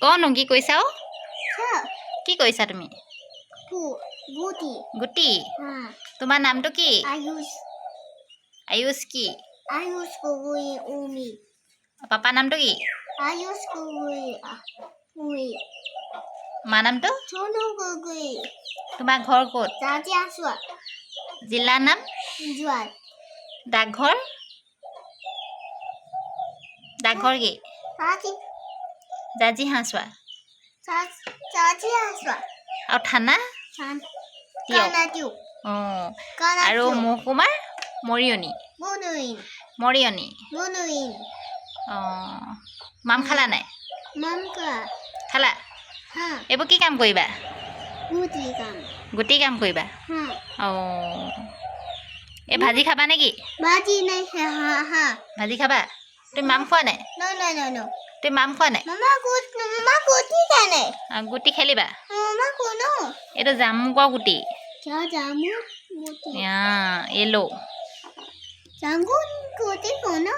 কনো কি কৈছা অ Sir. কি কৈছা তুমি Guti. গুটি Ah. তোমাৰ নামটো কি Ayush. আয়ুষ কি Ayush Gogoi Umi. পাপা নামটো কি Ayush Gogoi Umi. মা নামটো Chonu Gogoi. তোমাৰ ঘৰ ক'ত Jaji Aswa. জিলাৰ নাম Jual. ডাকঘৰ কি Jaji. জাজি হাঁচোৱা Jaji Aswa. আৰু থানা San. Tiok. Kanatiu. অঁ Kanatiu. আৰু মহকুমাৰ মৰিয়নি Monuin. মৰিয়নি Monuin. অঁ মাম খালা নাই Mamka. খালা Ha. এইবোৰ কি কাম কৰিবা Guti kam. গুটি কাম কৰিবা Ha. অঁ এই ভাজি খাবা নেকি Baji nai ha ha. ভাজি খাবা তুমি মাম খোৱা নাই No. তুমি মাম খোৱা নাই Mama guti kane. গুটি খেলিবা Mama kono. এইটো জামুকৰ গুটি Jamu guti. Yellow Jamu guti kono.